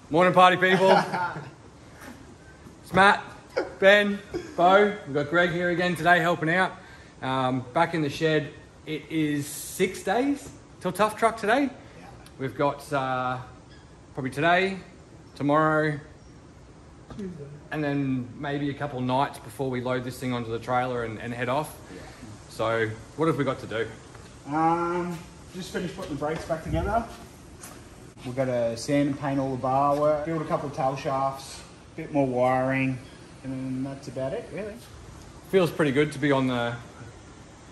Morning, party people. It's Matt, Ben, Bo. We've got Greg here again today helping out. Back in the shed. It is 6 days till Tuff Truck today. Yeah. We've got probably today, tomorrow, and then maybe a couple nights before we load this thing onto the trailer and head off. Yeah. So what have we got to do? Just finished putting the brakes back together. We've got to sand and paint all the bar work, build a couple of tail shafts, a bit more wiring, and that's about it, really. Feels pretty good to be on the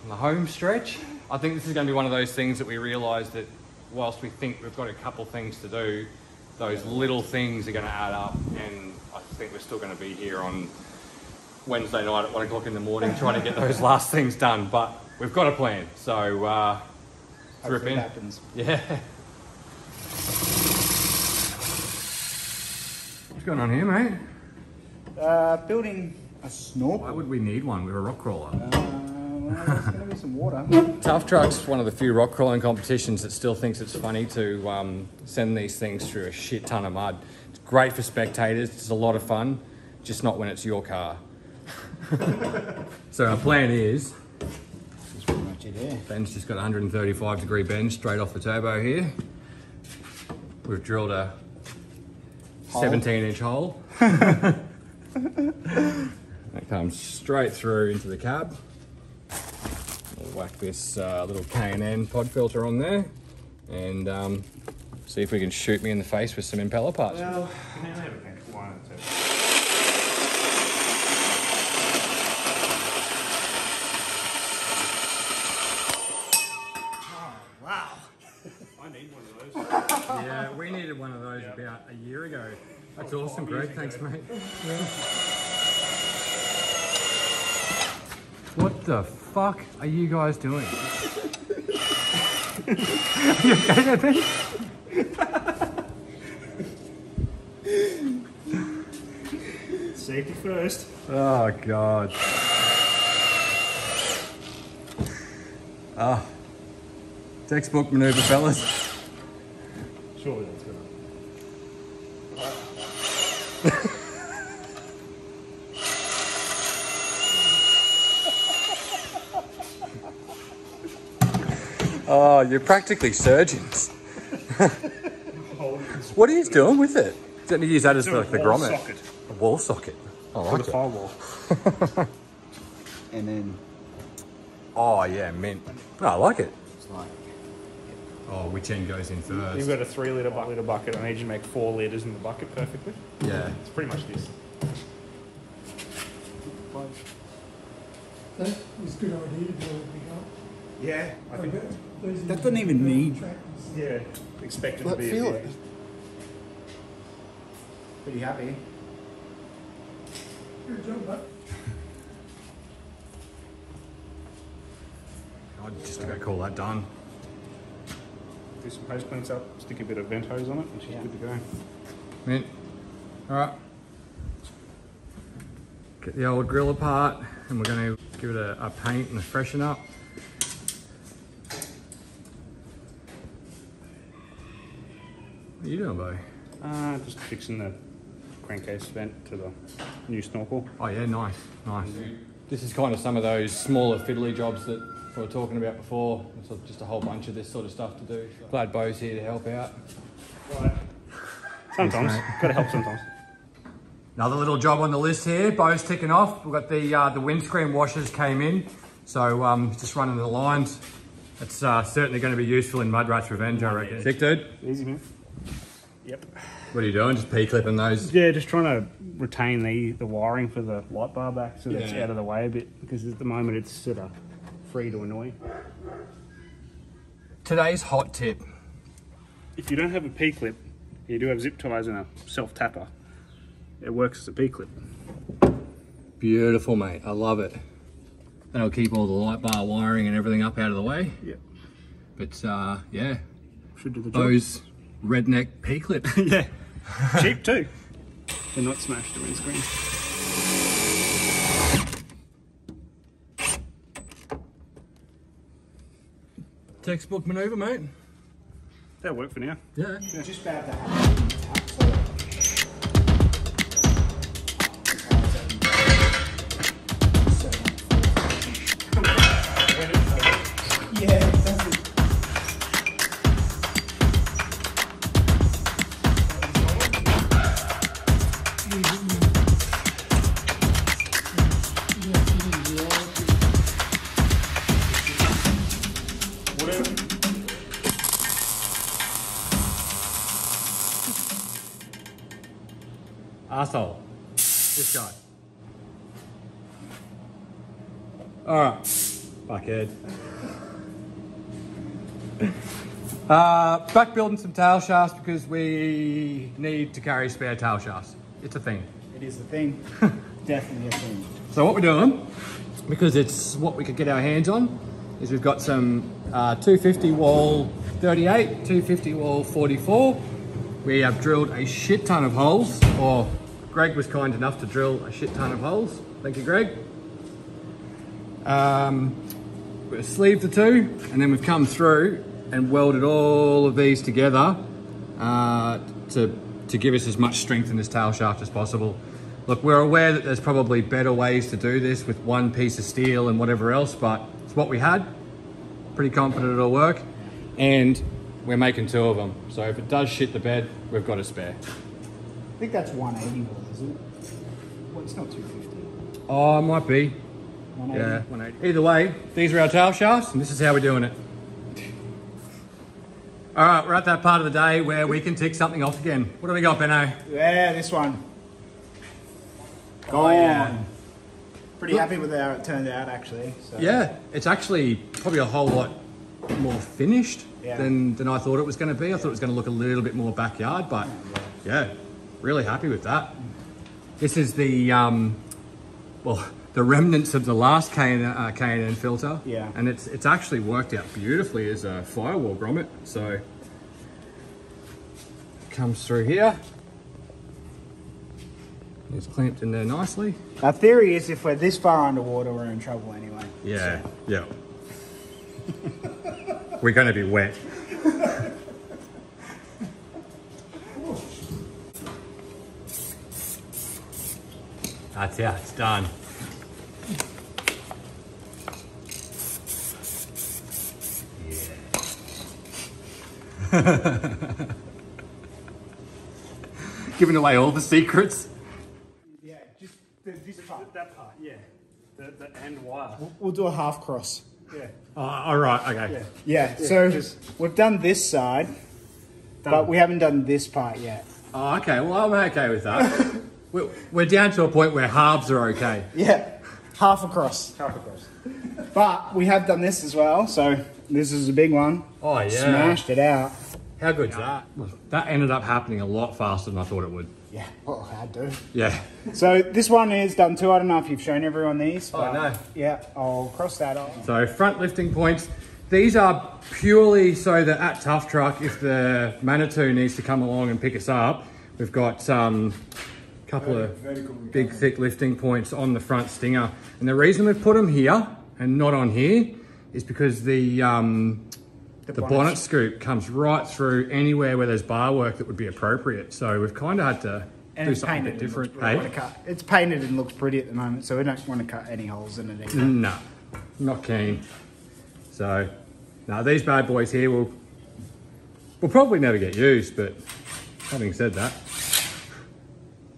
home stretch. I think this is going to be one of those things that we realise that whilst we think we've got a couple things to do, those little things are going to add up, and I think we're still going to be here on Wednesday night at 1 o'clock in the morning trying to get those last things done, but we've got a plan, so rip in. Happens. Yeah. What's going on here, mate? Building a snorkel. Why would we need one? We're a rock crawler. Well, there's going to be some water. Tuff Truck's one of the few rock crawling competitions that still thinks it's funny to send these things through a shit ton of mud. It's great for spectators, it's a lot of fun, just not when it's your car. So our plan is, That's pretty much it, yeah. Ben's just got a 135-degree bend straight off the turbo here. We've drilled a 17-inch hole. That comes straight through into the cab. We'll whack this little K&N pod filter on there and see if we can shoot me in the face with some impeller parts. Well, wow. I need one of those. Yeah, we needed one of those about a year ago. That's awesome, Greg. Thanks, mate. Yeah. What the fuck are you guys doing? Are you okay there, Ben? Safety first. Oh, God. Oh. Textbook maneuver, fellas. Surely that's good. Oh, you're practically surgeons. What are you doing with it? Don't you use that as like the grommet? Socket. A wall socket. I For like the it. firewall. And then Oh yeah, mint. Oh, I like it. it's like, Oh, which end goes in first? You've got a 3 litre bucket. I need you to make 4 litres in the bucket perfectly. Yeah. It's pretty much this. That was a good idea to do it without. yeah, I think Those that doesn't even need. tractors. Yeah. Expect it to Let be feel a it. Pretty happy. Good job, bud. I'd just about call that done. Do some hose cleans up, stick a bit of vent hose on it, and she's good to go. Mint. All right. Get the old grill apart, and we're going to give it a paint and a freshen up. What are you doing, Bo? Just fixing the crankcase vent to the new snorkel. Oh yeah, nice, nice. This is kind of some of those smaller fiddly jobs that we were talking about before. So just a whole bunch of this sort of stuff to do. Glad Bo's here to help out. Right. Sometimes. Thanks, mate. Got to help sometimes. Another little job on the list here. Bo's ticking off. We've got the windscreen washers came in, so just running the lines. It's certainly going to be useful in Mud Rat's Revenge, I reckon. Sick, dude. Easy, man. Yep. What are you doing? Just P-clipping those? Yeah, just trying to retain the wiring for the light bar back so that it's Yeah. out of the way a bit, because at the moment it's sort of free to annoy. Today's hot tip. If you don't have a P-clip, you do have zip ties and a self-tapper, it works as a P-clip. Beautiful, mate. I love it. That'll keep all the light bar wiring and everything up out of the way. Yep. But yeah, Should do the job. those redneck P-clip. Yeah. Cheap too. They're not smashed the windscreen. Textbook maneuver, mate. That'll work for now. Yeah. Just about to have Arsehole. This guy. Alright. Fuckhead. Back building some tail shafts because we need to carry spare tail shafts. It's a thing. It is a thing. Definitely a thing. So what we're doing, because it's what we could get our hands on, is we've got some 250 wall 38, 250 wall 44. We have drilled a shit ton of holes, or Greg was kind enough to drill a shit ton of holes. Thank you, Greg. We've sleeved the two, and then we've come through and welded all of these together to give us as much strength in this tail shaft as possible. Look, we're aware that there's probably better ways to do this with one piece of steel and whatever else, but it's what we had. Pretty confident it'll work, and we're making two of them. So if it does shit the bed, we've got a spare. I think that's 180 wall, isn't it? Well, it's not 250. Oh, it might be. 180. Yeah, 180. Either way, these are our tail shafts, and this is how we're doing it. All right, we're at that part of the day where we can tick something off again. What do we got, Benno? Yeah, this one. Oh, yeah. Pretty happy with how it turned out, actually. So. Yeah, it's actually probably a whole lot more finished Yeah. than I thought it was going to be. I thought it was going to look a little bit more backyard, but yeah, really happy with that. This is the well, the remnants of the last K&N filter. Yeah. And it's actually worked out beautifully as a firewall grommet. So it comes through here. It's clamped in there nicely. Our theory is if we're this far underwater, we're in trouble anyway. Yeah, yeah. We're going to be wet. That's it, it's done. Yeah. Giving away all the secrets. Yeah, just this part. That part, yeah. The end wire. We'll do a half cross. Yeah. All right, okay. Yeah, so we've done this side, but we haven't done this part yet. Oh, okay, well, I'm okay with that. We're down to a point where halves are okay. Yeah, half across. Half across. But we have done this as well, so this is a big one. Oh, yeah. Smashed it out. How good's that? That ended up happening a lot faster than I thought it would. Yeah, well, I do. Yeah. So this one is done too. I don't know if you've shown everyone these. Oh, no. Yeah, I'll cross that off. So front lifting points. These are purely so that at Tuff Truck, if the Manitou needs to come along and pick us up, we've got couple of big thick lifting points on the front stinger. And the reason we've put them here and not on here is because the bonnet scoop comes right through anywhere where there's bar work that would be appropriate. So we've kind of had to do something a bit different. It's painted and looks pretty at the moment, so we don't want to cut any holes in it either. No, not keen. So, no, these bad boys here will probably never get used, but having said that,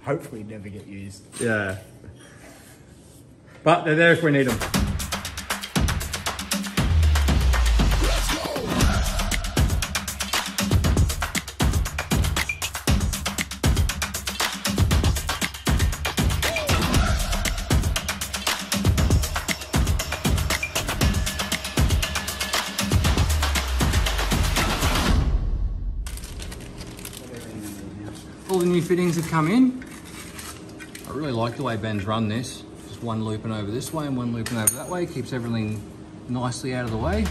hopefully never get used. yeah. But they're there if we need them. All the new fittings have come in. I really like the way Ben's run this. Just one looping over this way and one looping over that way. Keeps everything nicely out of the way.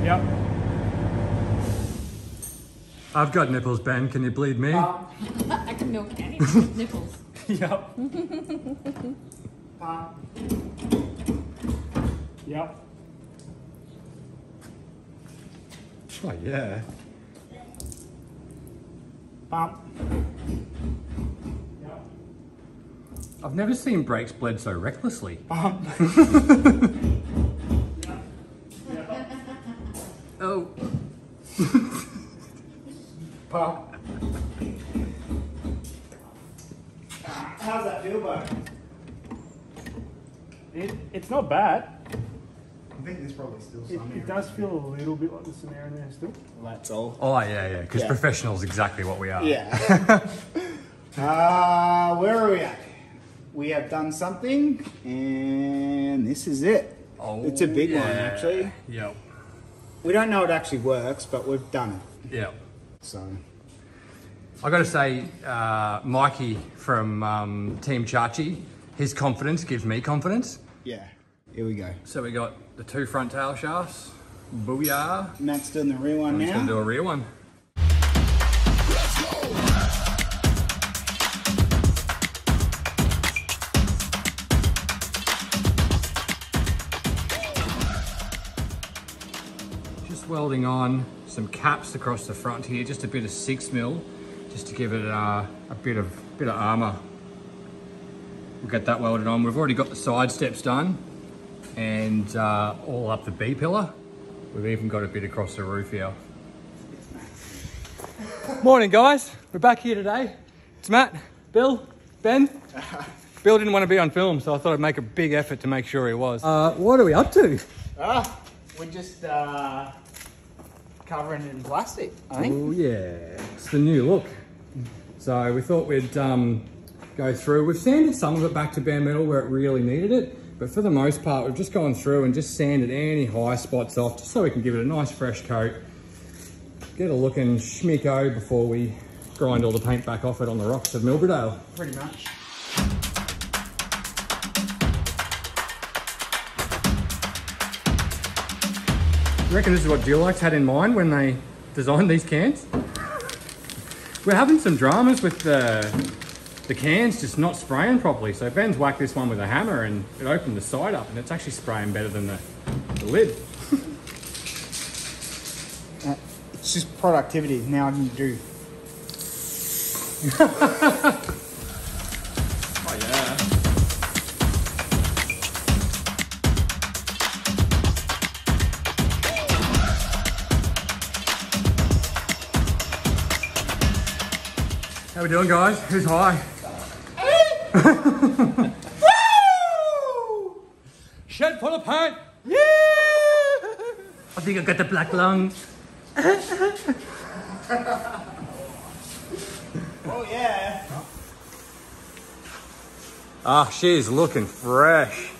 Yep. I've got nipples, Ben. Can you bleed me? I can milk anything. Nipples. Yep. Yep. Oh, yeah. Bump. I've never seen brakes bled so recklessly. Bump. Oh. Pop. How's that feel, bud? It's not bad. I think there's probably still some It does feel a little bit like there's some air in there still. Well, that's all. Oh yeah, because Yeah. professionals exactly what we are. Yeah. Where are we at? We have done something, and this is it. Oh, It's a big one, yeah. actually. Yep. We don't know it actually works, but we've done it. Yep. So, I got to say, Mikey from Team Chachi, his confidence gives me confidence. yeah. Here we go. So we got the 2 front tail shafts. Booyah. Matt's doing the real one I'm just going to now. do a rear one. Just welding on some caps across the front here, just a bit of 6mm, just to give it a bit of armour. We'll get that welded on. We've already got the side steps done and all up the B pillar. We've even got a bit across the roof here. Morning guys, we're back here today. It's Matt, Bill, Ben. Bill didn't want to be on film, so I thought I'd make a big effort to make sure he was. What are we up to? We're just covering it in plastic, I think. Oh yeah, it's the new look. So we thought we'd go through. We've sanded some of it back to bare metal where it really needed it, but for the most part we've just gone through and just sanded any high spots off just so we can give it a nice fresh coat, get a looking schmicko before we grind all the paint back off it on the rocks of Milberdale. Pretty much. I reckon this is what Dulex had in mind when they designed these cans. We're having some dramas with the cans just not spraying properly. So Ben's whacked this one with a hammer and it opened the side up and it's actually spraying better than the lid. It's just productivity. Now I can do. Oh yeah. How we doing guys? Who's high? Shed full of paint! Yeah! I think I got the black lung. Oh yeah. Ah, she's looking fresh.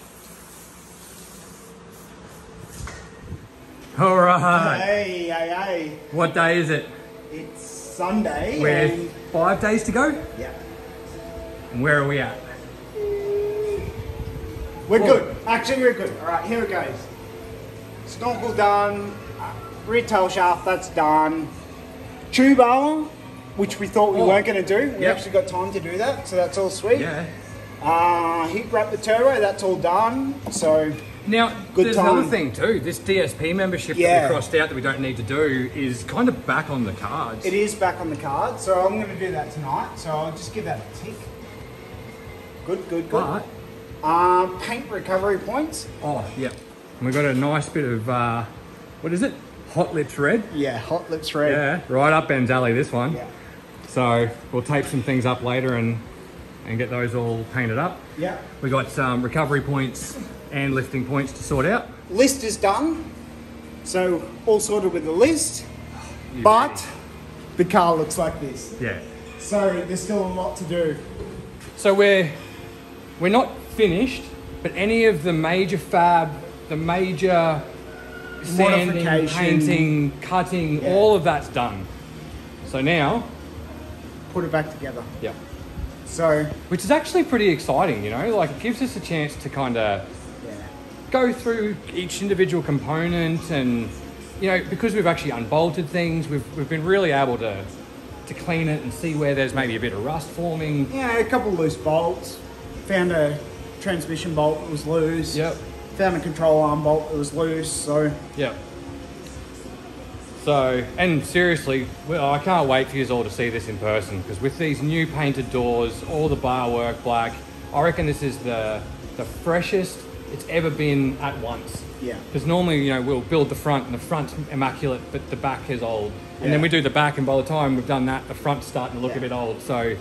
All right. Hey, hey, hey. What day is it? It's Sunday. We're and 5 days to go. yeah. And where are we at? We're good. Actually, we're good. All right, here it goes. Snorkel done. Rear tail shaft, that's done. Tube armor, which we thought we weren't going to do. We Yep. actually got time to do that, so that's all sweet. Yeah. Heat wrap the turbo, that's all done. So Now, Good there's time. another thing too. This DSP membership that Yeah. we crossed out that we don't need to do is kind of back on the cards. it is back on the card, so I'm going to do that tonight. So I'll just give that a tick. Good, good, good. But, Paint recovery points. oh, yeah. And we've got a nice bit of, what is it? Hot Lips Red. Yeah, hot lips red. Yeah, right up Ben's alley, this one. Yeah. So we'll tape some things up later and get those all painted up. Yeah. We got some recovery points and lifting points to sort out. List is done, so all sorted with the list, but the car looks like this. Yeah. So there's still a lot to do. So we're not finished, but any of the major fab, the major sanding, Modification. painting, cutting, Yeah. all of that's done. So now, Put it back together. yeah, So, which is actually pretty exciting, you know, like it gives us a chance to kind of yeah. go through each individual component and, you know, because we've actually unbolted things, we've been really able to clean it and see where there's maybe a bit of rust forming. Yeah, a couple loose bolts. Found a transmission bolt that was loose. Yep. Found a control arm bolt that was loose, so... Yeah. So, and seriously, well, I can't wait for you all to see this in person because with these new painted doors, all the bar work black, I reckon this is the freshest, it's ever been at once. Yeah. Because normally, you know, we'll build the front and the front's immaculate, but the back is old. And then we do the back, and by the time we've done that, the front's starting to look a bit old. So,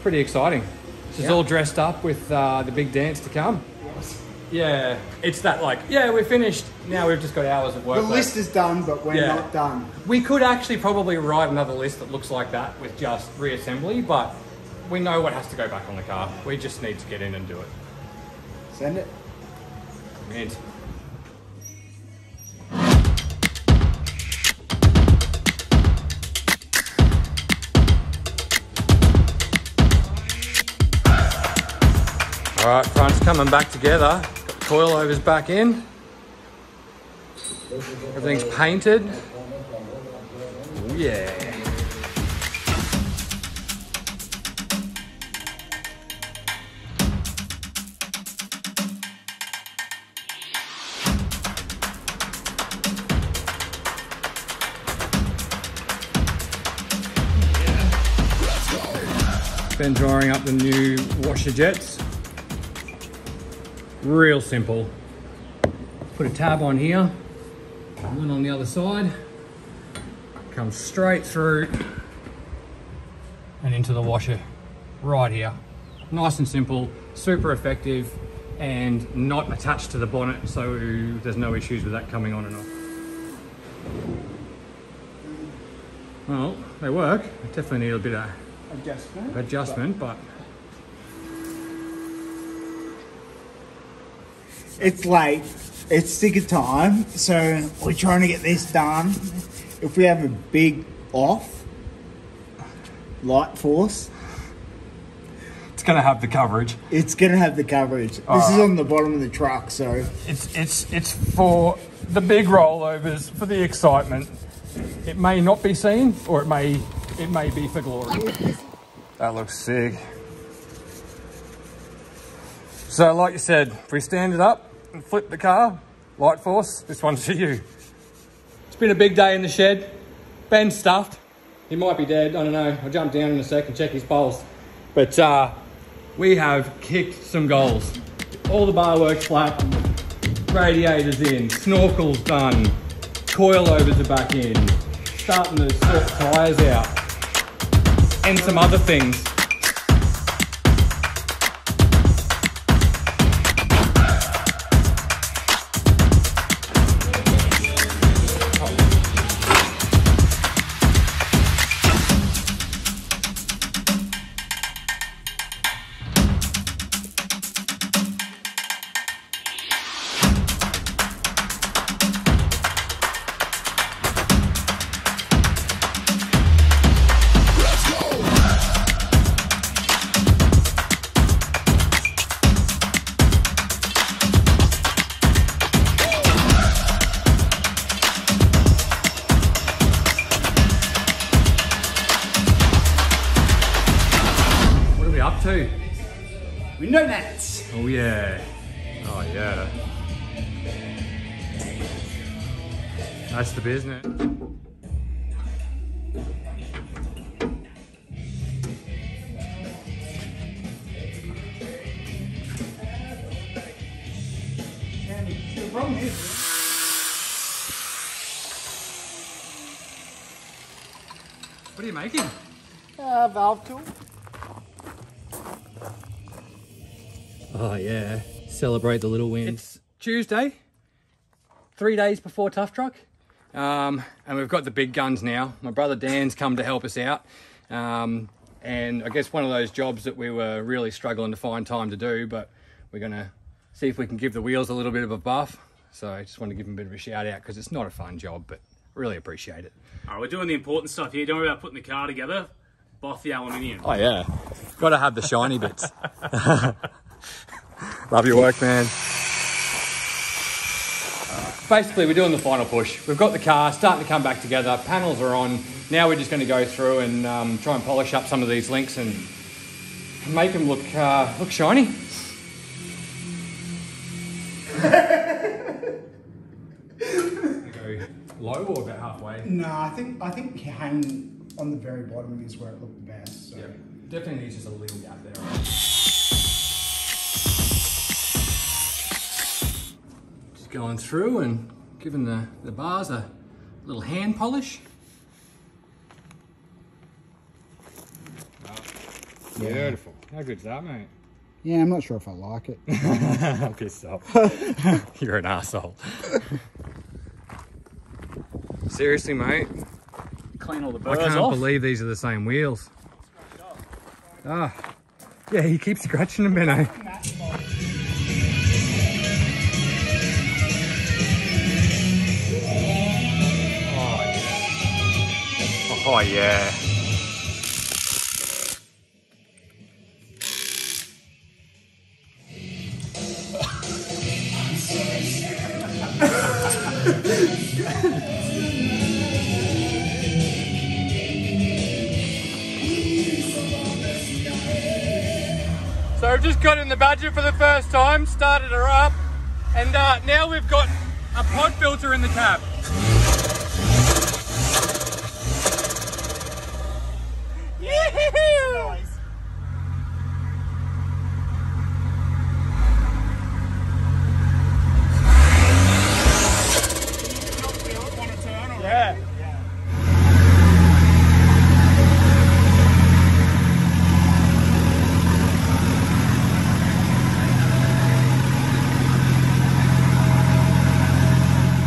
pretty exciting. This is all dressed up with the big dance to come. Yes. Yeah, it's that like, yeah, we're finished. Now we've just got hours of work. The list is done, but we're not done. We could actually probably write another list that looks like that with just reassembly, but we know what has to go back on the car. We just need to get in and do it. Send it. Mint. All right, front's coming back together. Got the coilovers back in. Everything's painted. Oh, yeah. Been drawing up the new washer jets. Real simple. Put a tab on here, and one on the other side. Comes straight through and into the washer right here. Nice and simple, super effective, and not attached to the bonnet, so there's no issues with that coming on and off. Well, they work. They definitely need a bit of adjustment, but it's late. It's sticker time, so we're trying to get this done. If we have a big off light force, it's gonna have the coverage. It's gonna have the coverage. This is on the bottom of the truck, so it's for the big rollovers, for the excitement. It may not be seen, or it may be for glory. That looks sick. So like you said, if we stand it up and flip the car, light force, this one's for you. It's been a big day in the shed. Ben's stuffed. He might be dead, I don't know. I'll jump down in a sec and check his pulse. But we have kicked some goals. All the bar work's flat, radiators in, snorkels done, coilovers are back in, starting to sort tyres out, and some other things. Up to window mats. Oh yeah, oh yeah, that's the business. The problem is, What are you making? valve tool. Oh yeah, celebrate the little wins. It's Tuesday, 3 days before Tuff Truck, and we've got the big guns now. My brother Dan's come to help us out, and I guess one of those jobs that we were really struggling to find time to do, but we're gonna see if we can give the wheels a little bit of a buff. So I just want to give him a bit of a shout out because it's not a fun job, but really appreciate it. All right, we're doing the important stuff here. Don't worry about putting the car together. Both the aluminium. Oh yeah, got to have the shiny bits. Love your work, man. Basically, we're doing the final push. We've got the car starting to come back together. Panels are on. Now we're just going to go through and try and polish up some of these links and make them look shiny. Go low or about halfway? No, I think hanging on the very bottom is where it looked the best. So. Yeah, definitely needs just a little gap there. going through and giving the bars a little hand polish. Beautiful. How good's that, mate? Yeah, I'm not sure if I like it. I'm pissed off. You're an asshole. Seriously, mate. Clean all the I burrs can't off. believe these are the same wheels. Ah, yeah, he keeps scratching them, Benno. Oh yeah. So we've just got in the Badger for the first time, started her up, and now we've got a pod filter in the cab. Yeah.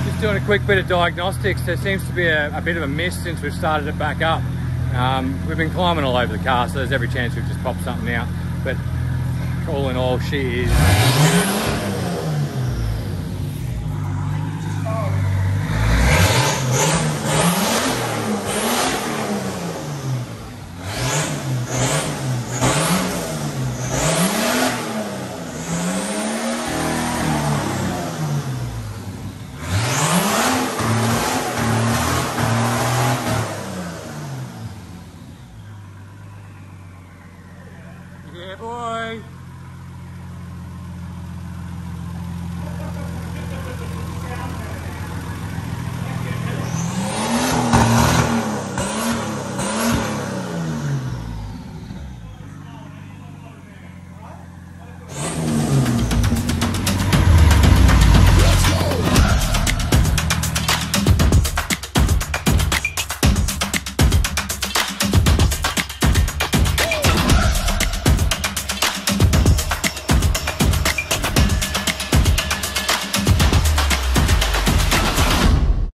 Just doing a quick bit of diagnostics. There seems to be a bit of a miss since we've started it back up. We've been climbing all over the car, so there's every chance we've just popped something out. But all in all, she is yeah, boy.